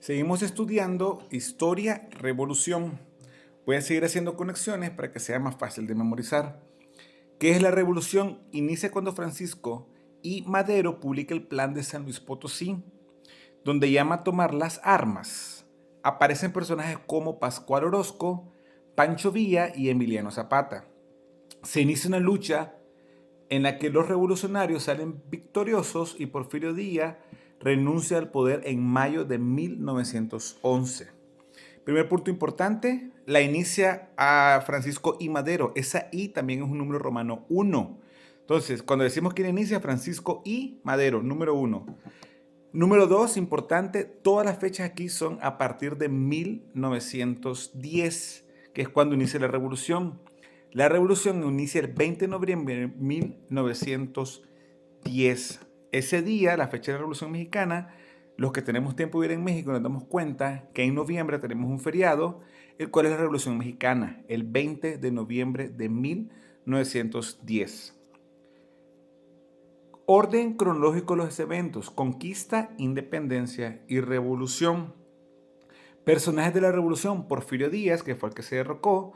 Seguimos estudiando historia, revolución. Voy a seguir haciendo conexiones para que sea más fácil de memorizar. ¿Qué es la revolución? Inicia cuando Francisco I. Madero publica el Plan de San Luis Potosí, donde llama a tomar las armas. Aparecen personajes como Pascual Orozco, Pancho Villa y Emiliano Zapata. Se inicia una lucha en la que los revolucionarios salen victoriosos y Porfirio Díaz renuncia al poder en mayo de 1911. Primer punto importante, la inicia a Francisco I. Madero. Esa I también es un número romano 1. Entonces, cuando decimos quién inicia, Francisco I. Madero, número 1. Número 2, importante, todas las fechas aquí son a partir de 1910, que es cuando inicia la revolución. La revolución inicia el 20 de noviembre de 1910. Ese día, la fecha de la Revolución Mexicana, los que tenemos tiempo de vivir en México nos damos cuenta que en noviembre tenemos un feriado, el cual es la Revolución Mexicana, el 20 de noviembre de 1910. Orden cronológico de los eventos: conquista, independencia y revolución. Personajes de la revolución: Porfirio Díaz, que fue el que se derrocó,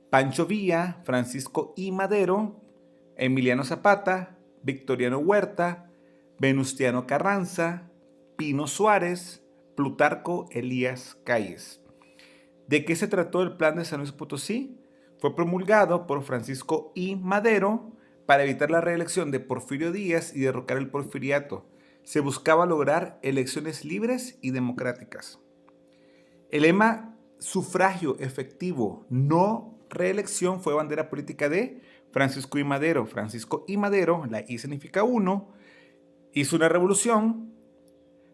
Pancho Villa, Francisco I. Madero, Emiliano Zapata, Victoriano Huerta, Venustiano Carranza, Pino Suárez, Plutarco Elías Calles. ¿De qué se trató el Plan de San Luis Potosí? Fue promulgado por Francisco I. Madero para evitar la reelección de Porfirio Díaz y derrocar el porfiriato. Se buscaba lograr elecciones libres y democráticas. El lema sufragio efectivo, no reelección, fue bandera política de Francisco I. Madero. Francisco I. Madero, la I significa uno, hizo una revolución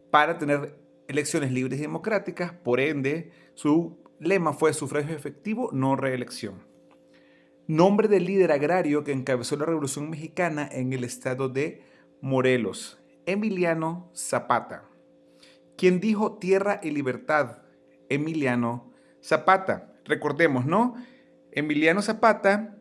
para tener elecciones libres y democráticas, por ende, su lema fue sufragio efectivo, no reelección. Nombre del líder agrario que encabezó la Revolución Mexicana en el estado de Morelos: Emiliano Zapata. ¿Quién dijo tierra y libertad? Emiliano Zapata. Recordemos, ¿no? Emiliano Zapata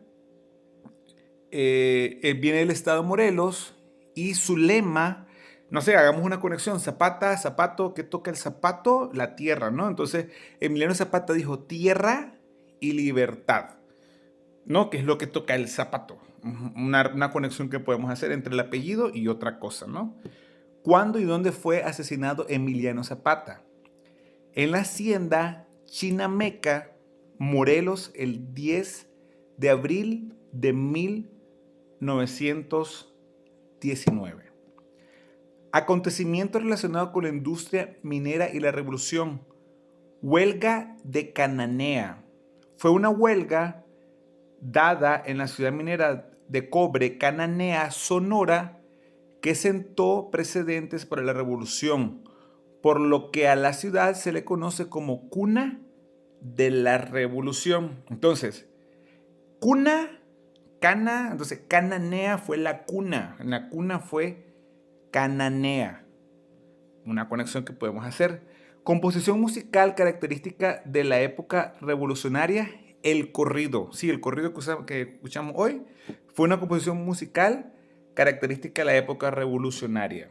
viene del estado de Morelos y su lema, no sé, hagamos una conexión: Zapata, zapato, ¿qué toca el zapato? La tierra, ¿no? Entonces, Emiliano Zapata dijo tierra y libertad, ¿no? Que es lo que toca el zapato. Una conexión que podemos hacer entre el apellido y otra cosa, ¿no? ¿Cuándo y dónde fue asesinado Emiliano Zapata? En la hacienda Chinameca, Morelos, el 10 de abril de 1919. Acontecimiento relacionado con la industria minera y la revolución: huelga de Cananea. Fue una huelga dada en la ciudad minera de cobre Cananea, Sonora, que sentó precedentes para la revolución, por lo que a la ciudad se le conoce como cuna de la revolución. Entonces, entonces Cananea fue la cuna fue Cananea. Una conexión que podemos hacer. Composición musical característica de la época revolucionaria: el corrido. Sí, el corrido que escuchamos hoy fue una composición musical característica de la época revolucionaria.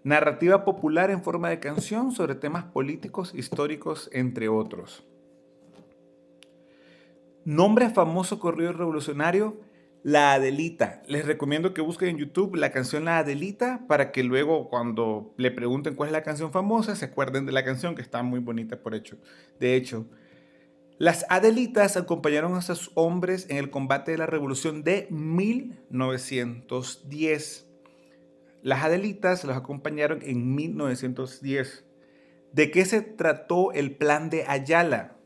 Narrativa popular en forma de canción sobre temas políticos, históricos, entre otros. Nombre famoso corrido revolucionario: La Adelita. Les recomiendo que busquen en YouTube la canción La Adelita para que luego, cuando le pregunten cuál es la canción famosa, se acuerden de la canción, que está muy bonita por hecho. De hecho, las Adelitas acompañaron a sus hombres en el combate de la Revolución de 1910. Las Adelitas los acompañaron en 1910. ¿De qué se trató el Plan de Ayala?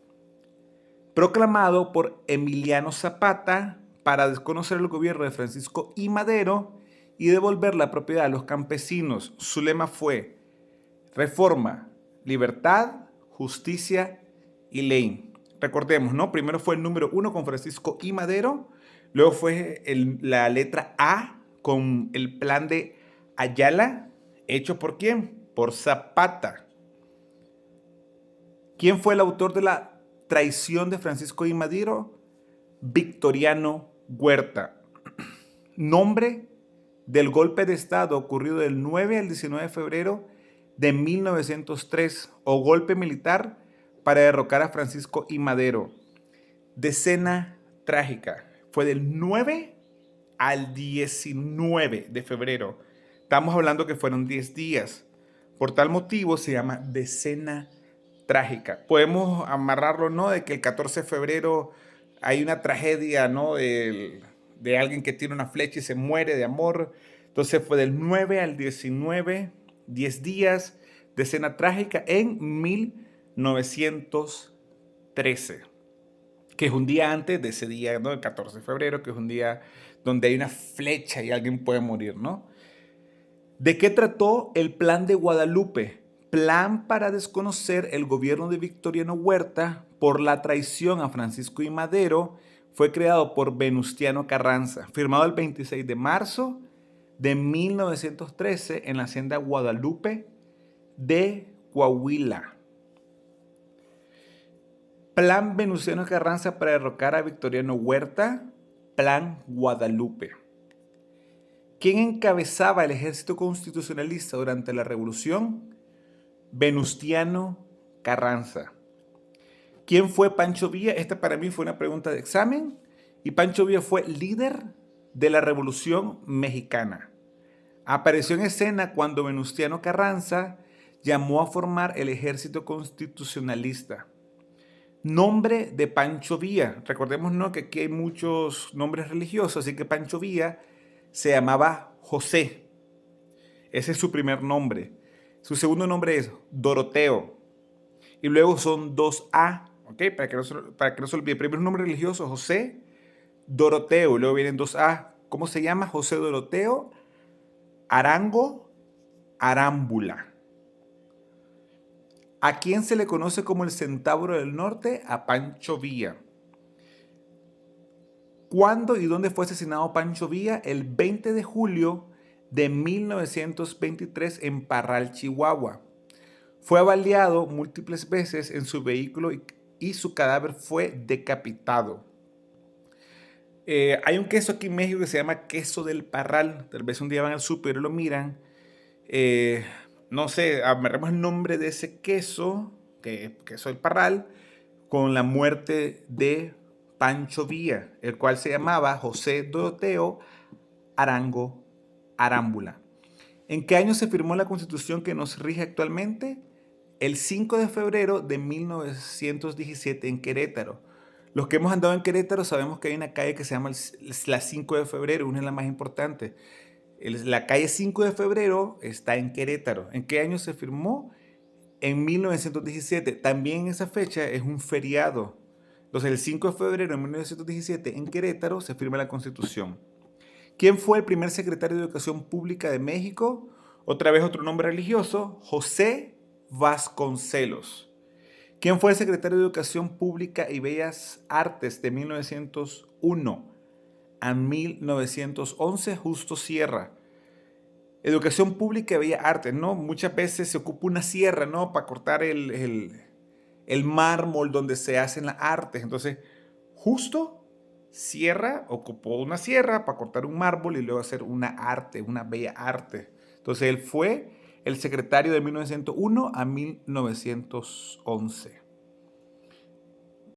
Proclamado por Emiliano Zapata para desconocer el gobierno de Francisco I. Madero y devolver la propiedad a los campesinos. Su lema fue reforma, libertad, justicia y ley. Recordemos, ¿no? Primero fue el número 1 con Francisco I. Madero, luego fue la letra A con el Plan de Ayala, hecho ¿por quién? Por Zapata. ¿Quién fue el autor de la traición de Francisco I. Madero? Victoriano Huerta. Nombre del golpe de Estado ocurrido del 9 al 19 de febrero de 1903 o golpe militar para derrocar a Francisco I. Madero. Decena trágica. Fue del 9 al 19 de febrero. Estamos hablando que fueron 10 días. Por tal motivo se llama decena trágica. Podemos amarrarlo, ¿no? De que el 14 de febrero hay una tragedia, ¿no? De alguien que tiene una flecha y se muere de amor. Entonces fue del 9 al 19, 10 días, decena trágica en 1913, que es un día antes de ese día, ¿no? El 14 de febrero, que es un día donde hay una flecha y alguien puede morir, ¿no? ¿De qué trató el Plan de Guadalupe? Plan para desconocer el gobierno de Victoriano Huerta por la traición a Francisco I. Madero. Fue creado por Venustiano Carranza, firmado el 26 de marzo de 1913 en la hacienda Guadalupe de Coahuila. Plan Venustiano Carranza para derrocar a Victoriano Huerta. Plan Guadalupe. ¿Quién encabezaba el ejército constitucionalista durante la revolución? Venustiano Carranza. ¿Quién fue Pancho Villa? Esta para mí fue una pregunta de examen. Y Pancho Villa fue líder de la Revolución Mexicana. Apareció en escena cuando Venustiano Carranza llamó a formar el ejército constitucionalista. Nombre de Pancho Villa. Recordemos, ¿no?, que aquí hay muchos nombres religiosos, así que Pancho Villa se llamaba José. Ese es su primer nombre. Su segundo nombre es Doroteo. Y luego son dos A, ¿ok? Para que no se olvide. Primer nombre religioso, José Doroteo. Y luego vienen dos A. ¿Cómo se llama? José Doroteo Arango Arámbula. ¿A quién se le conoce como el Centauro del Norte? A Pancho Villa. ¿Cuándo y dónde fue asesinado Pancho Villa? El 20 de julio de 1923 en Parral, Chihuahua. Fue baleado múltiples veces en su vehículo y su cadáver fue decapitado. Hay un queso aquí en México que se llama queso del Parral. Tal vez un día van al súper y lo miran. No sé, amarremos el nombre de ese queso, que es queso del Parral, con la muerte de Pancho Villa, el cual se llamaba José Doroteo Arango Arámbula. ¿En qué año se firmó la Constitución que nos rige actualmente? El 5 de febrero de 1917 en Querétaro. Los que hemos andado en Querétaro sabemos que hay una calle que se llama la 5 de febrero, una de las más importantes. La calle 5 de febrero está en Querétaro. ¿En qué año se firmó? En 1917. También esa fecha es un feriado. Entonces, el 5 de febrero de 1917 en Querétaro se firma la Constitución. ¿Quién fue el primer secretario de Educación Pública de México? Otra vez otro nombre religioso, José Vasconcelos. ¿Quién fue el secretario de Educación Pública y Bellas Artes de 1901 a 1911? Justo Sierra. Educación Pública y Bellas Artes, ¿no? Muchas veces se ocupa una sierra, ¿no?, para cortar el mármol donde se hacen las artes. Entonces, Justo Sierra ocupó una sierra para cortar un mármol y luego hacer una arte, una bella arte. Entonces, él fue el secretario de 1901 a 1911.